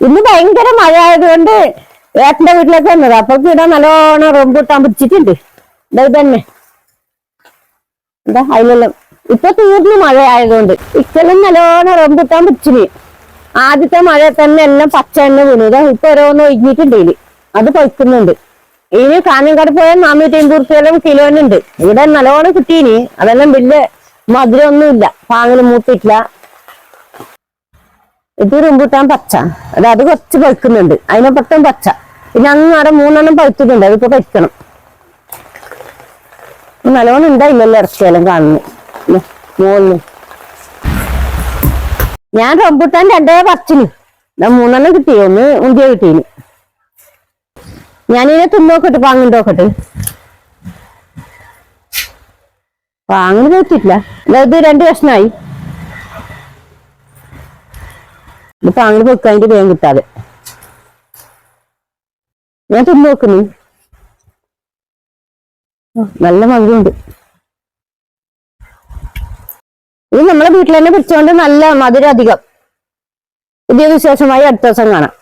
ഇന്ന് ഭയങ്കര മഴ ആയതുകൊണ്ട് ഏട്ടന്റെ വീട്ടിലേക്ക് വന്നത്. അപ്പൊ ഇവിടെ നല്ലോണം റംബൂട്ടാൻ പിടിച്ചിട്ടുണ്ട്. ഇതന്നെ എന്താ അതിലെല്ലാം ഇപ്പൊ തീർന്നു മഴ ആയതുകൊണ്ട്. ഇക്കെല്ലാം നല്ലോണം റംബൂട്ടാൻ പിടിച്ചിന്. ആദ്യത്തെ മഴ തന്നെ എല്ലാം പച്ച തന്നെ വീണു. ഇപ്പൊ ഓരോന്ന് ഒഴിഞ്ഞിട്ടുണ്ട്. അത് പഴുക്കുന്നുണ്ട്. ഇനി കാഞ്ഞങ്ങാട് പോയാൽ 450 റുപ്യെല്ലാം കിലോനുണ്ട്. ഇവിടെ നല്ലോണം കിട്ടീനി. അതെല്ലാം വലിയ മധുരമൊന്നുമില്ല, പാങ്ങില് മൂത്തിട്ടില്ല. ഇത് റംബൂട്ടാൻ പച്ച, അത് കുറച്ച് പഴുക്കുന്നുണ്ട്. അതിനെപ്പുറത്തും പച്ച. പിന്നെ അങ്ങാടെ 3 പഴുത്തിട്ടുണ്ട്. അതിപ്പോ പഴുക്കണം. നല്ലോണം ഉണ്ടായില്ലല്ലോ ഇറച്ചിയെല്ലാം കാണുന്നു മോളില്. ഞാൻ റംബൂട്ടാൻ 2 പറിച്ചിന്. 3 കിട്ടി. ഒന്ന് ഉന്തിയ കിട്ടീന്. ഞാനിതിനെ തിന്നോക്കട്ടെ, പാങ്ങുണ്ടോക്കട്ടെ. പാങ്ങിന് പോയിട്ടില്ല. ഇത് 2 കഷ്ണമായി. ഇത് പാങ്ങിന് പോയിക്കാൻ അതിന്റെ വേഗം കിട്ടാതെ ഞാൻ തിന്നോക്കുന്നു. നല്ല മധുരമുണ്ട്. ഇത് നമ്മളെ വീട്ടിൽ തന്നെ പിടിച്ചോണ്ട് നല്ല മധുരം അധികം. പുതിയ വിശേഷമായി അടുത്ത ദിവസം കാണാം.